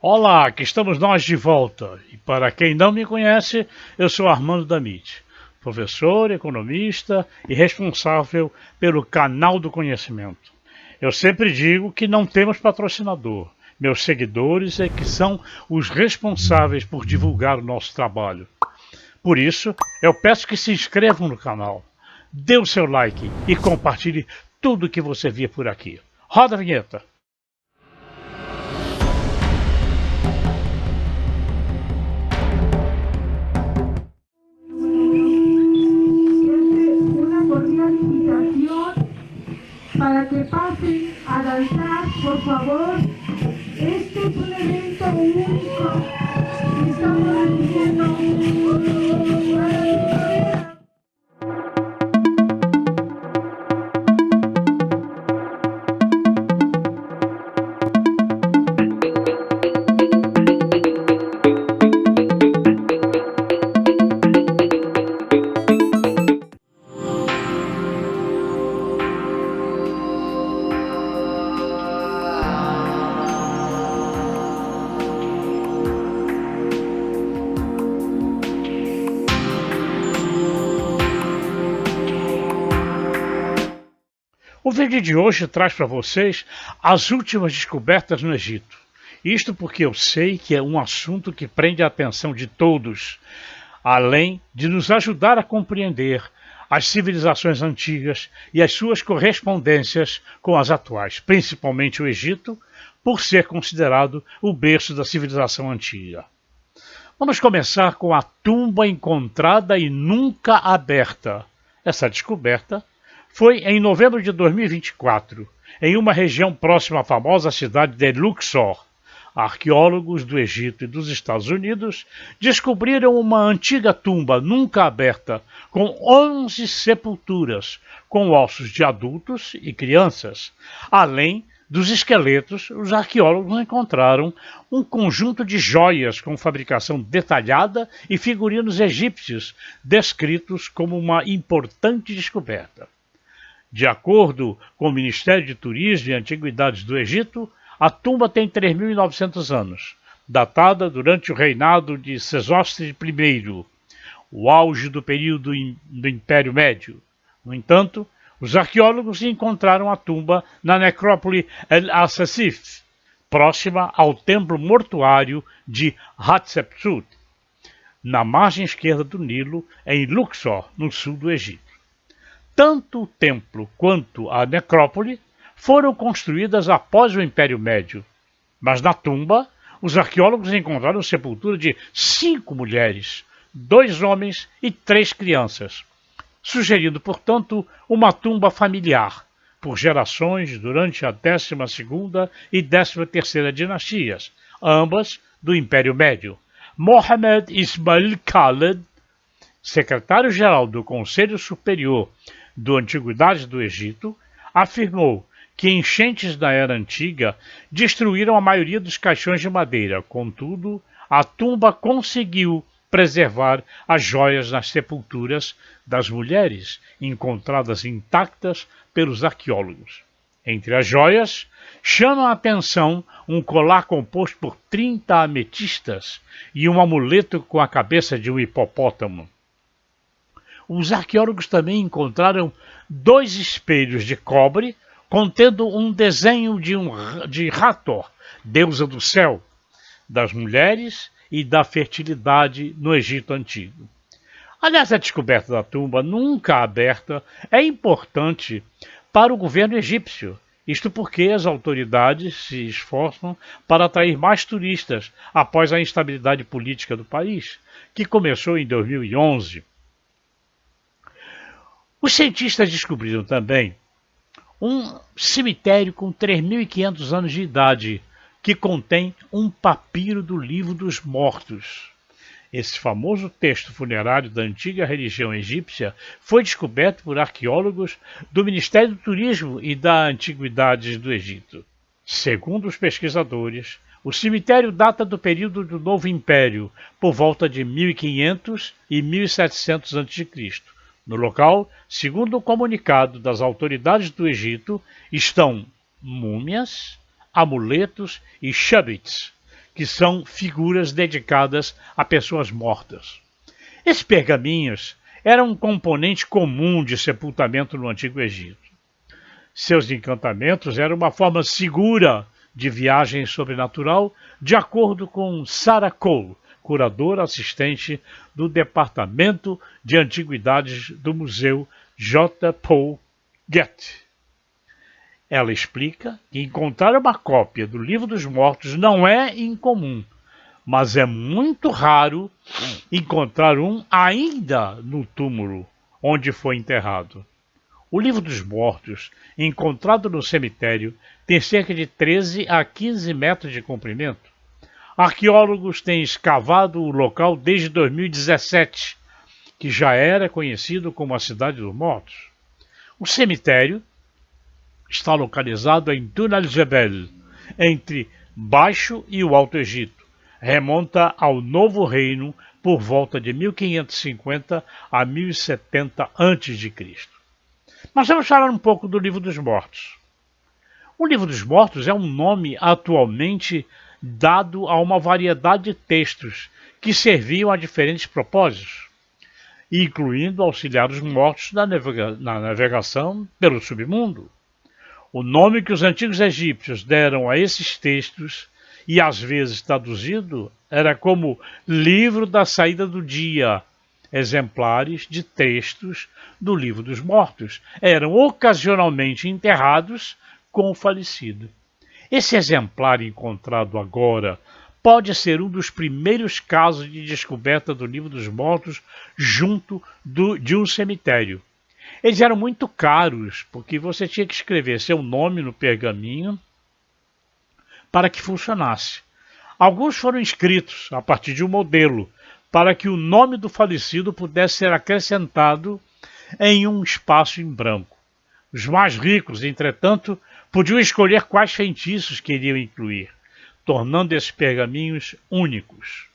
Olá, aqui estamos nós de volta. E para quem não me conhece, eu sou Armando Damit, professor, economista e responsável pelo Canal do Conhecimento. Eu sempre digo que não temos patrocinador. Meus seguidores é que são os responsáveis por divulgar o nosso trabalho. Por isso, eu peço que se inscrevam no canal, dê o seu like e compartilhe tudo que você via por aqui. Roda a vinheta! Para que pasen a danzar, por favor. Este es un evento único que estamos haciendo para primavera. O vídeo de hoje traz para vocês as últimas descobertas no Egito. Isto porque eu sei que é um assunto que prende a atenção de todos, além de nos ajudar a compreender as civilizações antigas e as suas correspondências com as atuais, principalmente o Egito, por ser considerado o berço da civilização antiga. Vamos começar com a tumba encontrada e nunca aberta. Essa descoberta foi em novembro de 2024, em uma região próxima à famosa cidade de Luxor. Arqueólogos do Egito e dos Estados Unidos descobriram uma antiga tumba nunca aberta, com 11 sepulturas, com ossos de adultos e crianças. Além dos esqueletos, os arqueólogos encontraram um conjunto de joias com fabricação detalhada e figurinos egípcios, descritos como uma importante descoberta. De acordo com o Ministério de Turismo e Antiguidades do Egito, a tumba tem 3.900 anos, datada durante o reinado de Sesostris I, o auge do período do Império Médio. No entanto, os arqueólogos encontraram a tumba na necrópole El-Asasif, próxima ao templo mortuário de Hatshepsut, na margem esquerda do Nilo, em Luxor, no sul do Egito. Tanto o templo quanto a necrópole foram construídas após o Império Médio, mas na tumba os arqueólogos encontraram a sepultura de 5 mulheres, 2 homens e 3 crianças, sugerindo, portanto, uma tumba familiar, por gerações durante a 12ª e 13ª dinastias, ambas do Império Médio. Mohammed Ismail Khaled, secretário-geral do Conselho Superior do Antiguidades do Egito, afirmou que enchentes da Era Antiga destruíram a maioria dos caixões de madeira. Contudo, a tumba conseguiu preservar as joias nas sepulturas das mulheres, encontradas intactas pelos arqueólogos. Entre as joias, chama a atenção um colar composto por 30 ametistas e um amuleto com a cabeça de um hipopótamo. Os arqueólogos também encontraram 2 espelhos de cobre contendo um desenho de Hathor, deusa do céu, das mulheres e da fertilidade no Egito Antigo. Aliás, a descoberta da tumba nunca aberta é importante para o governo egípcio, isto porque as autoridades se esforçam para atrair mais turistas após a instabilidade política do país, que começou em 2011. Os cientistas descobriram também um cemitério com 3.500 anos de idade, que contém um papiro do Livro dos Mortos. Esse famoso texto funerário da antiga religião egípcia foi descoberto por arqueólogos do Ministério do Turismo e da Antiguidades do Egito. Segundo os pesquisadores, o cemitério data do período do Novo Império, por volta de 1500 e 1700 a.C. No local, segundo o comunicado das autoridades do Egito, estão múmias, amuletos e shabits, que são figuras dedicadas a pessoas mortas. Esses pergaminhos eram um componente comum de sepultamento no Antigo Egito. Seus encantamentos eram uma forma segura de viagem sobrenatural, de acordo com Sarah Cole, curadora assistente do Departamento de Antiguidades do Museu J. Paul Getty. Ela explica que encontrar uma cópia do Livro dos Mortos não é incomum, mas é muito raro encontrar um ainda no túmulo onde foi enterrado. O Livro dos Mortos, encontrado no cemitério, tem cerca de 13 a 15 metros de comprimento. Arqueólogos têm escavado o local desde 2017, que já era conhecido como a Cidade dos Mortos. O cemitério está localizado em Tun al-Jebel, entre Baixo e o Alto Egito. Remonta ao Novo Reino por volta de 1550 a 1070 a.C. Mas vamos falar um pouco do Livro dos Mortos. O Livro dos Mortos é um nome atualmente dado a uma variedade de textos que serviam a diferentes propósitos, incluindo auxiliar os mortos na navegação pelo submundo. O nome que os antigos egípcios deram a esses textos, e às vezes traduzido, era como Livro da Saída do Dia. Exemplares de textos do Livro dos Mortos eram ocasionalmente enterrados com o falecido. Esse exemplar encontrado agora pode ser um dos primeiros casos de descoberta do Livro dos Mortos junto de um cemitério. Eles eram muito caros, porque você tinha que escrever seu nome no pergaminho para que funcionasse. Alguns foram escritos a partir de um modelo, para que o nome do falecido pudesse ser acrescentado em um espaço em branco. Os mais ricos, entretanto, podiam escolher quais feitiços queriam incluir, tornando esses pergaminhos únicos.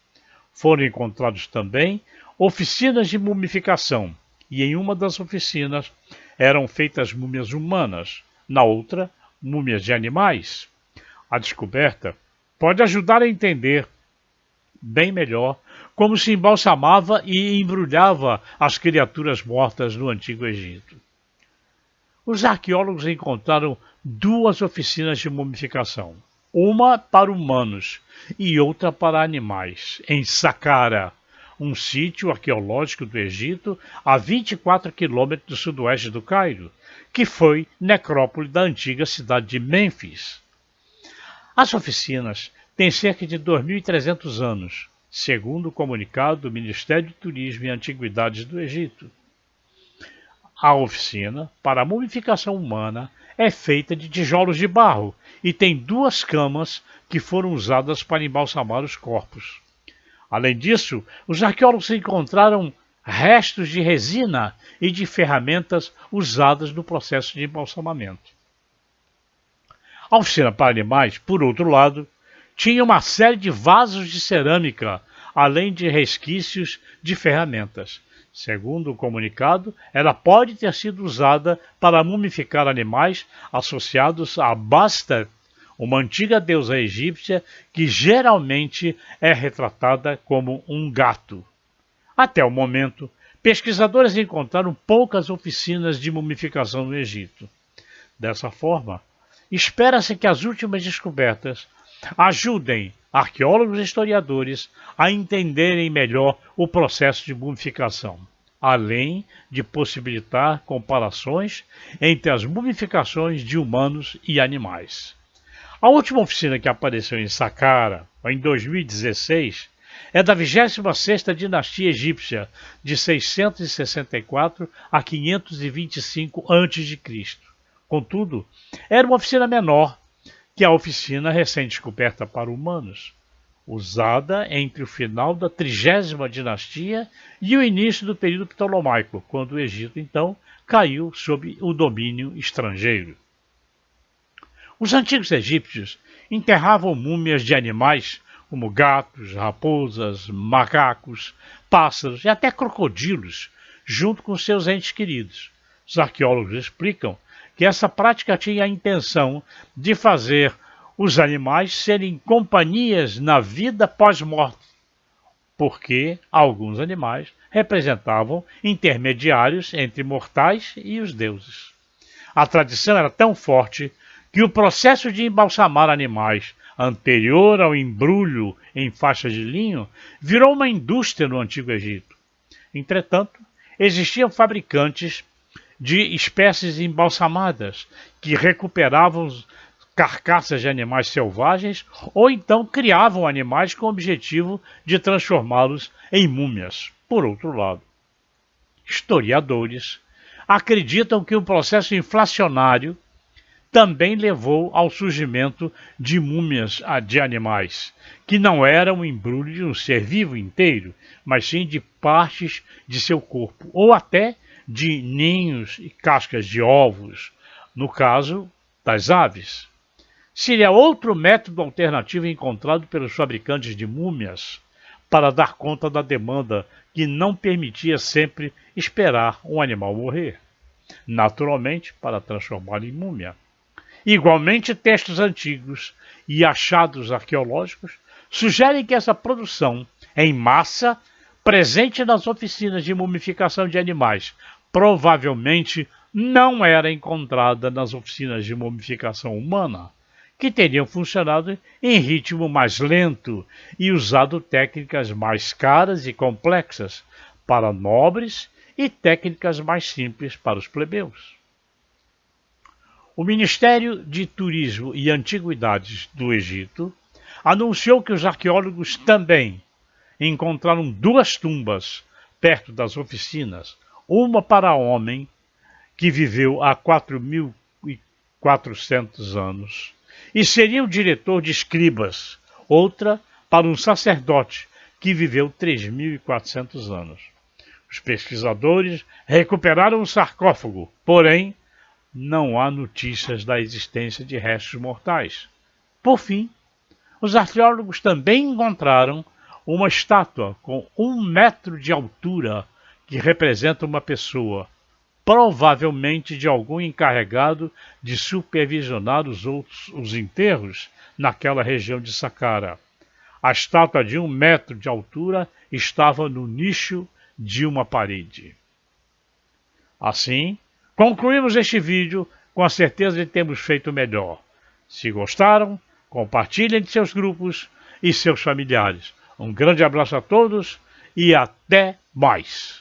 Foram encontrados também oficinas de mumificação, e em uma das oficinas eram feitas múmias humanas, na outra, múmias de animais. A descoberta pode ajudar a entender bem melhor como se embalsamava e embrulhava as criaturas mortas no Antigo Egito. Os arqueólogos encontraram duas oficinas de mumificação, uma para humanos e outra para animais, em Saqqara, um sítio arqueológico do Egito a 24 quilômetros do sudoeste do Cairo, que foi necrópole da antiga cidade de Mênfis. As oficinas têm cerca de 2.300 anos, segundo o comunicado do Ministério de Turismo e Antiguidades do Egito. A oficina para a mumificação humana é feita de tijolos de barro e tem duas camas que foram usadas para embalsamar os corpos. Além disso, os arqueólogos encontraram restos de resina e de ferramentas usadas no processo de embalsamamento. A oficina para animais, por outro lado, tinha uma série de vasos de cerâmica, além de resquícios de ferramentas. Segundo o comunicado, ela pode ter sido usada para mumificar animais associados a Bastet, uma antiga deusa egípcia que geralmente é retratada como um gato. Até o momento, pesquisadores encontraram poucas oficinas de mumificação no Egito. Dessa forma, espera-se que as últimas descobertas ajudem arqueólogos e historiadores a entenderem melhor o processo de mumificação, além de possibilitar comparações entre as mumificações de humanos e animais. A última oficina que apareceu em Saqqara, em 2016, é da 26ª dinastia egípcia, de 664 a 525 a.C. Contudo, era uma oficina menor que a oficina recém-descoberta para humanos, usada entre o final da 30ª dinastia e o início do período ptolomaico, quando o Egito, então, caiu sob o domínio estrangeiro. Os antigos egípcios enterravam múmias de animais como gatos, raposas, macacos, pássaros e até crocodilos, junto com seus entes queridos. Os arqueólogos explicam que essa prática tinha a intenção de fazer os animais serem companhias na vida pós-morte, porque alguns animais representavam intermediários entre mortais e os deuses. A tradição era tão forte que o processo de embalsamar animais, anterior ao embrulho em faixas de linho, virou uma indústria no Antigo Egito. Entretanto, existiam fabricantes de espécies embalsamadas que recuperavam carcaças de animais selvagens ou então criavam animais com o objetivo de transformá-los em múmias. Por outro lado, historiadores acreditam que o processo inflacionário também levou ao surgimento de múmias de animais, que não eram um embrulho de um ser vivo inteiro, mas sim de partes de seu corpo, ou até de ninhos e cascas de ovos, no caso das aves. Seria outro método alternativo encontrado pelos fabricantes de múmias para dar conta da demanda que não permitia sempre esperar um animal morrer, naturalmente para transformá-lo em múmia. Igualmente, textos antigos e achados arqueológicos sugerem que essa produção em massa, presente nas oficinas de mumificação de animais, provavelmente não era encontrada nas oficinas de mumificação humana, que teriam funcionado em ritmo mais lento e usado técnicas mais caras e complexas para nobres e técnicas mais simples para os plebeus. O Ministério de Turismo e Antiguidades do Egito anunciou que os arqueólogos também encontraram 2 tumbas perto das oficinas, uma para homem que viveu há 4.400 anos e seria o diretor de escribas, outra para um sacerdote que viveu 3.400 anos. Os pesquisadores recuperaram o sarcófago, porém não há notícias da existência de restos mortais. Por fim, os arqueólogos também encontraram uma estátua com 1 metro de altura que representa uma pessoa, provavelmente de algum encarregado de supervisionar os enterros naquela região de Saqqara. A estátua de 1 metro de altura estava no nicho de uma parede. Assim, concluímos este vídeo com a certeza de termos feito melhor. Se gostaram, compartilhem em seus grupos e seus familiares. Um grande abraço a todos e até mais!